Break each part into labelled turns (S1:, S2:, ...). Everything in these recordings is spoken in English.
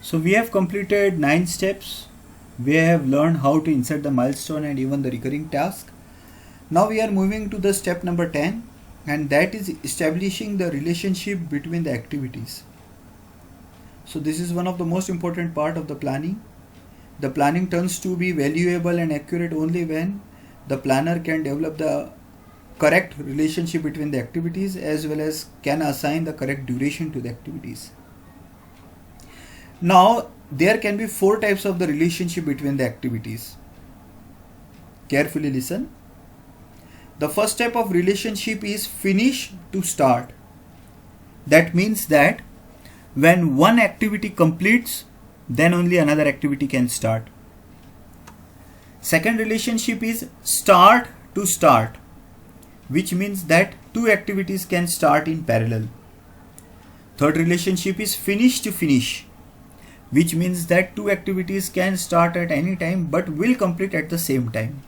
S1: So we have completed 9 steps. We have learned how to insert the milestone and even the recurring task. Now we are moving to the step number 10, and that is establishing the relationship between the activities. So this is one of the most important part of the planning. The planning turns to be valuable and accurate only when the planner can develop the correct relationship between the activities as well as can assign the correct duration to the activities. Now there can be 4 types of the relationship between the activities. Carefully listen. The first type of relationship is finish to start. That means that when one activity completes, then only another activity can start. Second relationship is start to start, which means that 2 activities can start in parallel. Third relationship is finish to finish, which means that 2 activities can start at any time but will complete at the same time.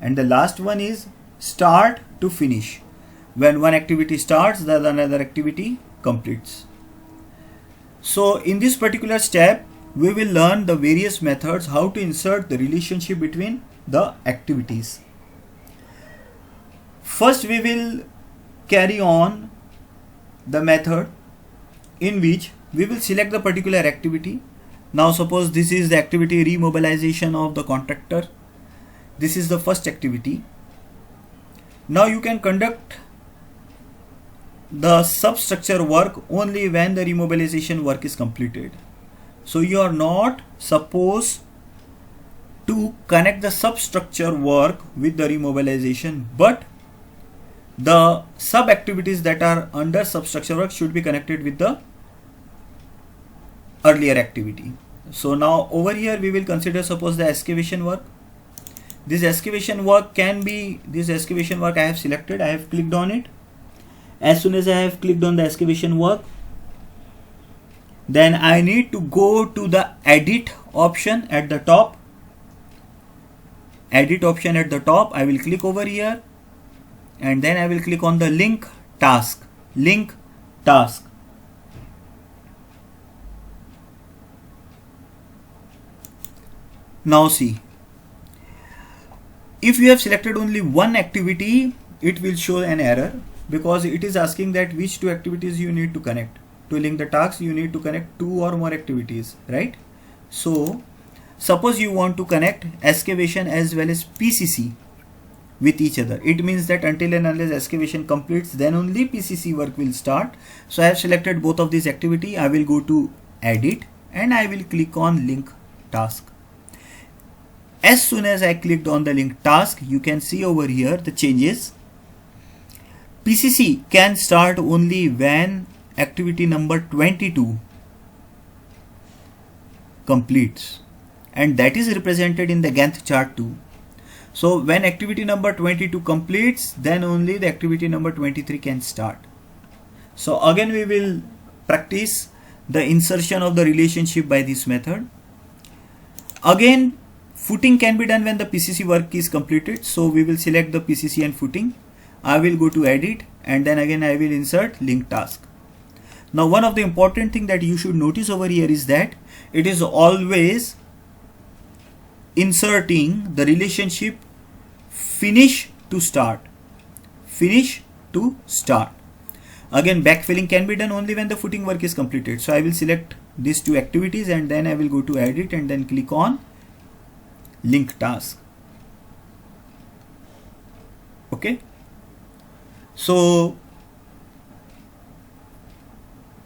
S1: And the last one is start to finish. When one activity starts, then another activity completes. So in this particular step, we will learn the various methods how to insert the relationship between the activities. First, we will carry on the method in which we will select the particular activity. Now suppose this is the activity remobilization of the contractor. This is the first activity. Now you can conduct the substructure work only when the remobilization work is completed. So you are not supposed to connect the substructure work with the remobilization, but the sub activities that are under substructure work should be connected with the earlier activity. So now over here we will consider suppose the excavation work. This excavation work I have selected, I have clicked on it. As soon as I have clicked on the excavation work, then I need to go to the edit option at the top. Edit option at the top, I will click over here and then I will click on the link task. Link task. Now see, if you have selected only one activity, it will show an error because it is asking that which 2 activities you need to connect. To link the tasks, you need to connect 2 or more activities, right? So suppose you want to connect excavation as well as PCC with each other. It means that until and unless excavation completes, then only PCC work will start. So I have selected both of these activity. I will go to edit and I will click on link task. As soon as I clicked on the link task, you can see over here the changes. PCC can start only when activity number 22 completes, and that is represented in the Gantt chart too. So when activity number 22 completes, then only the activity number 23 can start. So again we will practice the insertion of the relationship by this method. Again, footing can be done when the PCC work is completed. So we will select the PCC and footing. I will go to edit and then again I will insert link task. Now one of the important thing that you should notice over here is that it is always inserting the relationship finish to start. Finish to start. Again, backfilling can be done only when the footing work is completed. So I will select these 2 activities and then I will go to edit and then click on link task. Okay. So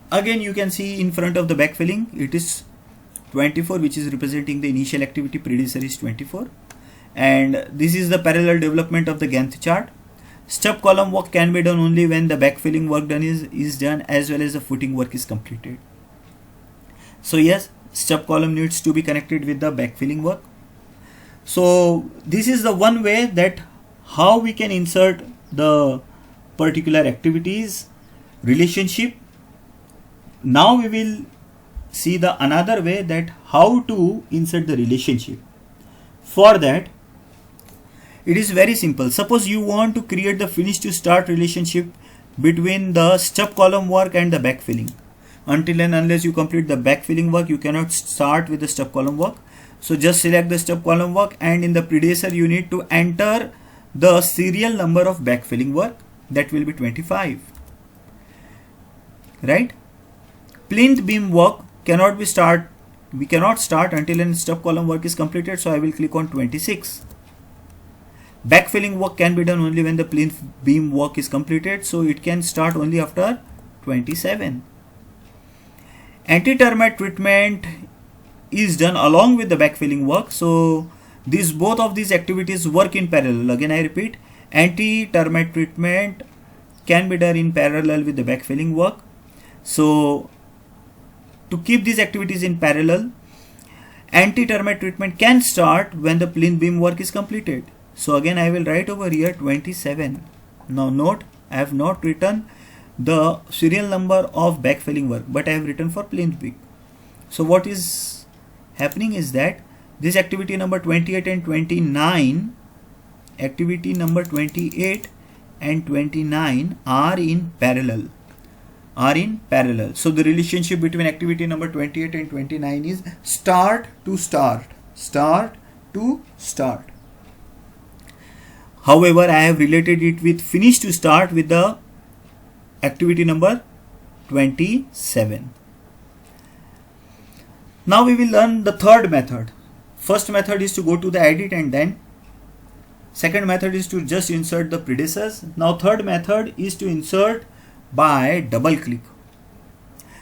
S1: again you can see in front of the backfilling it is 24, which is representing the initial activity, predecessor is 24, and this is the parallel development of the Gantt chart. Stub column work can be done only when the backfilling work done is done as well as the footing work is completed. So yes, stub column needs to be connected with the backfilling work. So this is the one way that how we can insert the particular activities relationship. Now we will see the another way that how to insert the relationship. For that, it is very simple. Suppose you want to create the finish to start relationship between the stub column work and the backfilling. until and unless you complete the backfilling work, you cannot start with the stub column work. So just select the stub column work, and in the predecessor you need to enter the serial number of backfilling work, that will be 25, right? Plinth beam work cannot be we cannot start until and stub column work is completed, so I will click on 26. Backfilling work can be done only when the plinth beam work is completed, so it can start only after 27. Anti-termite treatment is done along with the backfilling work, so both of these activities work in parallel. Again I repeat, anti-termite treatment can be done in parallel with the backfilling work. So to keep these activities in parallel, anti-termite treatment can start when the plinth beam work is completed. So again I will write over here 27. Now note, I have not written the serial number of backfilling work, but I have written for plinth beam. So what is happening is that this activity number 28 and 29, activity number 28 and 29 are in parallel. So the relationship between activity number 28 and 29 is start to start. However, I have related it with finish to start with the activity number 27. Now we will learn the third method. First method is to go to the edit and then. Second method is to just insert the predecessors. Now third method is to insert by double click.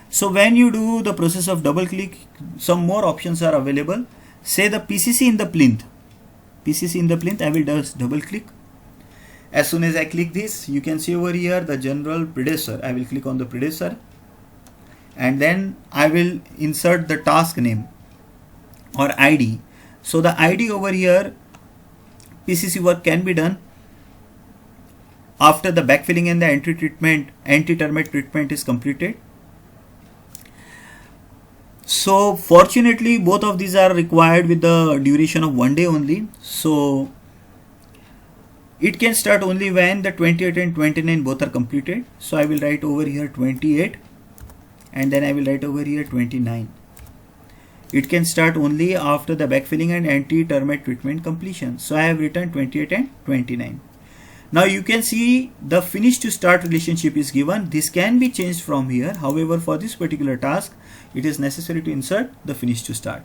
S1: So when you do the process of double click, some more options are available. Say the PCC in the plinth. I will just double click. As soon as I click this, you can see over here the general predecessor. I will click on the predecessor, and then I will insert the task name or ID. So the ID over here, PCC work can be done after the backfilling and the anti-termite treatment is completed. So fortunately both of these are required with the duration of 1 day only. So it can start only when the 28 and 29 both are completed. So I will write over here 28 and then I will write over here 29. It can start only after the backfilling and anti-termite treatment completion. So I have written 28 and 29. Now you can see the finish to start relationship is given. This can be changed from here. However, for this particular task, it is necessary to insert the finish to start.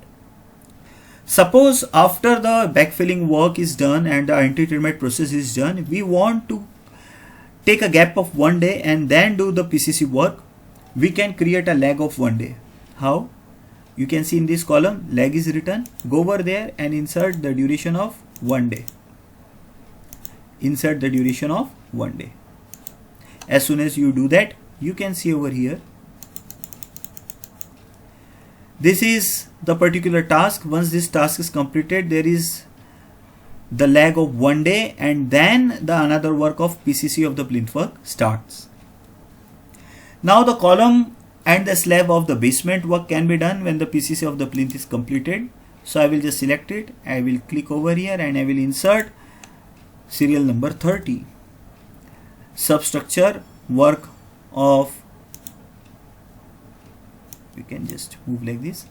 S1: Suppose after the backfilling work is done and the anti-termite process is done, we want to take a gap of 1 day and then do the PCC work. We can create a lag of 1 day. How? You can see in this column, lag is written. Go over there and insert the duration of 1 day. Insert the duration of 1 day. As soon as you do that, you can see over here, this is the particular task. Once this task is completed, there is the lag of 1 day and then the another work of PCC of the plinth work starts. Now the column and the slab of the basement work can be done when the PCC of the plinth is completed. So I will just select it. I will click over here and I will insert serial number 30. Substructure work of, we can just move like this.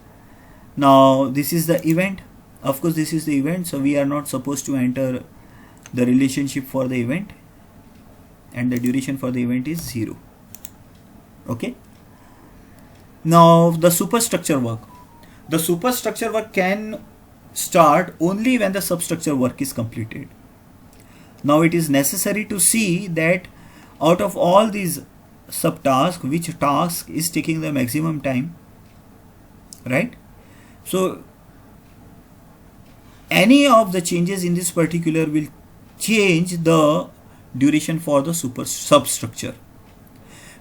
S1: Now this is the event. Of course this is the event, so we are not supposed to enter the relationship for the event, and the duration for the event is 0. Okay. Now the superstructure work. The superstructure work can start only when the substructure work is completed. Now it is necessary to see that out of all these subtasks, which task is taking the maximum time, right? So any of the changes in this particular will change the duration for the substructure.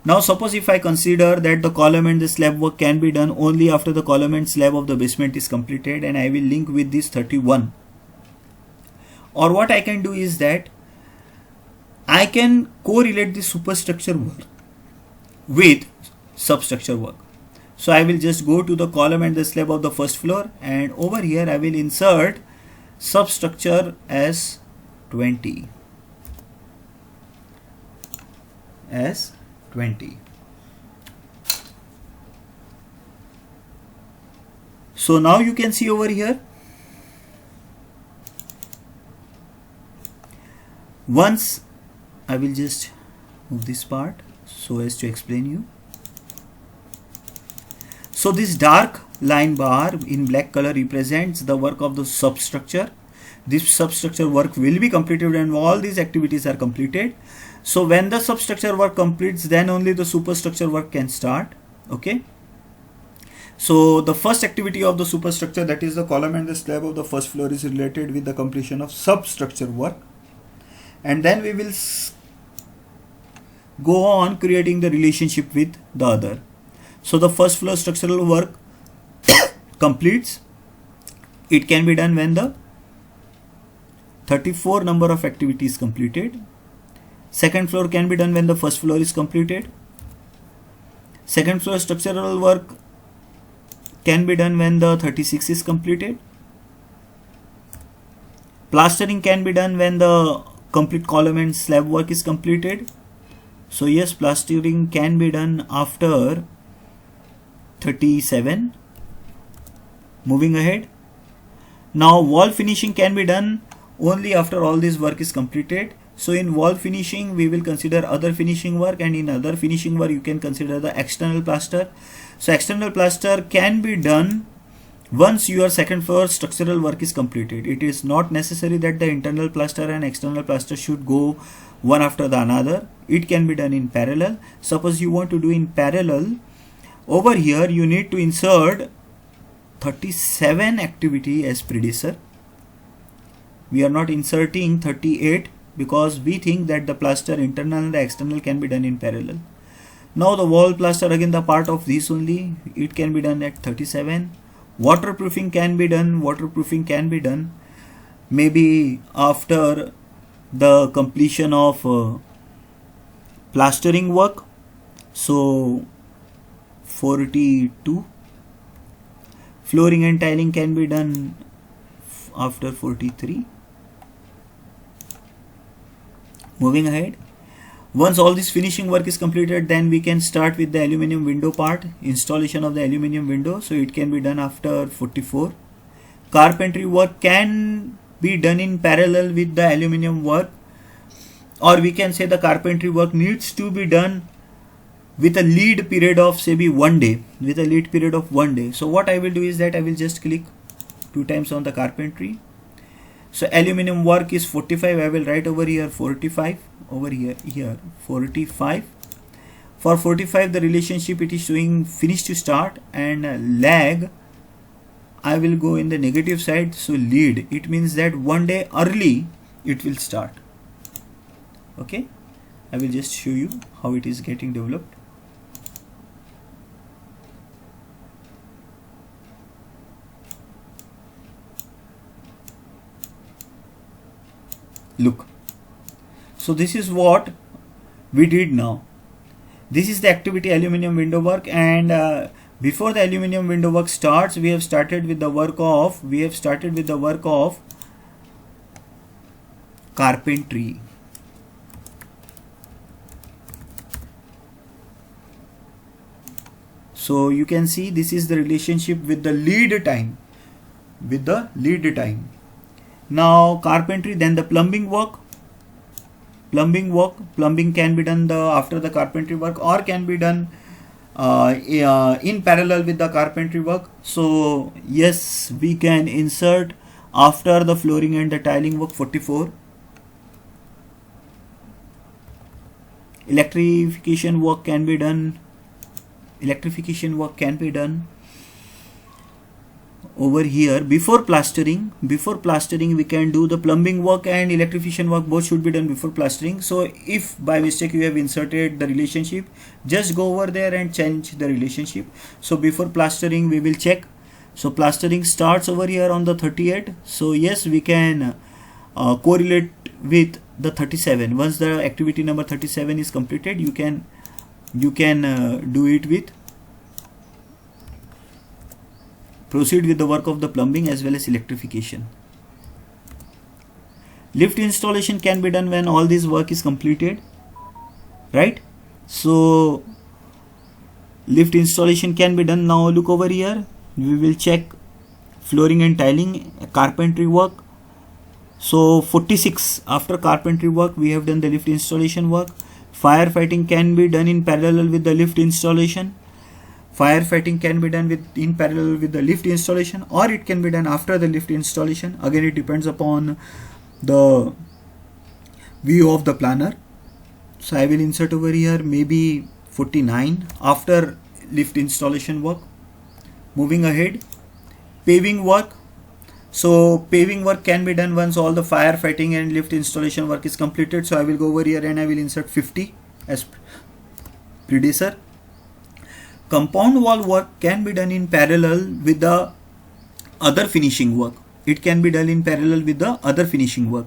S1: Now suppose if I consider that the column and the slab work can be done only after the column and slab of the basement is completed, and I will link with this 31. Or what I can do is that I can correlate the superstructure work with substructure work. So I will just go to the column and the slab of the first floor, and over here I will insert substructure as 20. So now you can see over here, once I will just move this part so as to explain you. So this dark line bar in black color represents the work of the substructure. This substructure work will be completed when all these activities are completed. So when the substructure work completes, then only the superstructure work can start. Okay. So the first activity of the superstructure, that is the column and the slab of the first floor, is related with the completion of substructure work. And then we will go on creating the relationship with the other. So the first floor structural work completes. It can be done when the 34 number of activities completed. Second floor can be done when the first floor is completed. Second floor structural work can be done when the 36 is completed. Plastering can be done when the complete column and slab work is completed. So yes, plastering can be done after 37. Moving ahead. Now wall finishing can be done only after all this work is completed. So in wall finishing we will consider other finishing work, and in other finishing work you can consider the external plaster. So external plaster can be done once your second floor structural work is completed. It is not necessary that the internal plaster and external plaster should go one after the another. It can be done in parallel. Suppose you want to do in parallel, over here you need to insert 37 activity as predecessor. We are not inserting 38 because we think that the plaster internal and the external can be done in parallel. Now the wall plaster, again the part of this only, it can be done at 37. Waterproofing can be done. Waterproofing can be done maybe after the completion of plastering work. So 42. Flooring and tiling can be done after 43. Moving ahead. Once all this finishing work is completed, then we can start with the aluminium window part, installation of the aluminium window. So it can be done after 44. Carpentry work can be done in parallel with the aluminium work, or we can say the carpentry work needs to be done with a lead period of say be 1 day, with a lead period of 1 day. So what I will do is that I will just click 2 times on the carpentry. So aluminium work is 45. I will write over here 45, over here 45. For 45 the relationship it is showing finish to start, and lag I will go in the negative side. So lead, it means that 1 day early it will start. Okay, I will just show you how it is getting developed. Look, so this is what we did now. This is the activity aluminium window work, and before the aluminium window work starts, we have started with the work of carpentry. So you can see this is the relationship with the lead time, Now carpentry, then the plumbing work. Plumbing can be done after the carpentry work, or can be done in parallel with the carpentry work. So yes, we can insert after the flooring and the tiling work 44. Electrification work can be done. Over here before plastering. We can do the plumbing work and electrification work, both should be done before plastering. So if by mistake you have inserted the relationship, just go over there and change the relationship. So before plastering we will check. So plastering starts over here on the 38. So yes, we can correlate with the 37. Once the activity number 37 is completed, you can do it with proceed with the work of the plumbing as well as electrification. Lift installation can be done when all this work is completed, right? So lift installation can be done. Now look over here, we will check flooring and tiling, carpentry work. So 46, after carpentry work we have done the lift installation work. Firefighting can be done in parallel with the lift installation. Firefighting can be done in parallel with the lift installation, or it can be done after the lift installation. Again, it depends upon the view of the planner. So I will insert over here maybe 49 after lift installation work. Moving ahead, paving work. So paving work can be done once all the firefighting and lift installation work is completed. So I will go over here and I will insert 50 as predecessor. Compound wall work can be done in parallel with the other finishing work. It can be done in parallel with the other finishing work.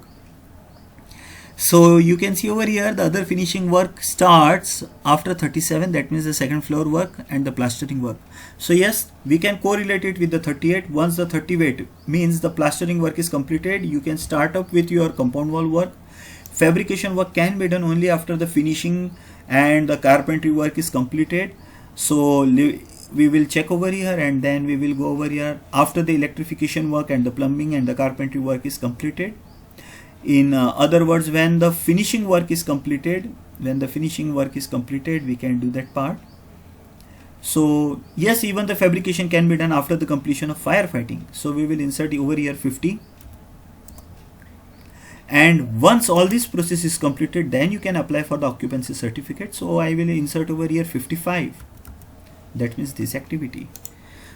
S1: So you can see over here the other finishing work starts after 37, that means the second floor work and the plastering work. So yes, we can correlate it with the 38. Once the 38 means the plastering work is completed, you can start up with your compound wall work. Fabrication work can be done only after the finishing and the carpentry work is completed. So we will check over here and then we will go over here after the electrification work and the plumbing and the carpentry work is completed. In other words, when the finishing work is completed, we can do that part. So yes, even the fabrication can be done after the completion of firefighting. So we will insert over here 50. And once all this process is completed, then you can apply for the occupancy certificate. So I will insert over here 55. That means this activity.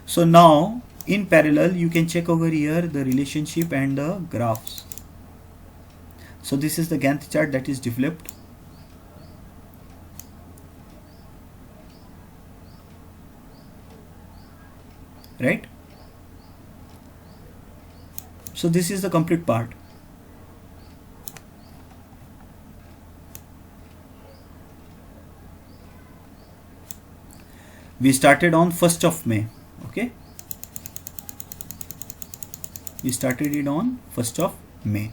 S1: So now in parallel, you can check over here the relationship and the graphs. So this is the Gantt chart that is developed. Right? So this is the complete part. We started on 1st of May. Okay. We started it on 1st of May.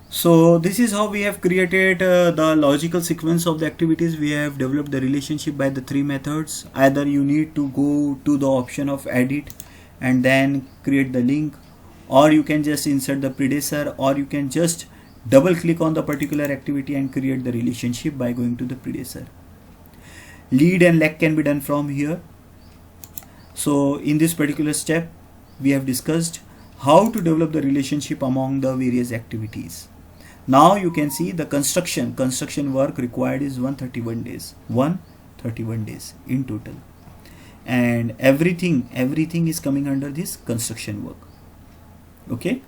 S1: So this is how we have created the logical sequence of the activities. We have developed the relationship by the 3 methods. Either you need to go to the option of edit and then create the link, or you can just insert the predecessor, or you can just double click on the particular activity and create the relationship by going to the predecessor. Lead and lag can be done from here. So in this particular step, we have discussed how to develop the relationship among the various activities. Now you can see the construction work required is 131 days, 131 days in total, and everything is coming under this construction work. Okay.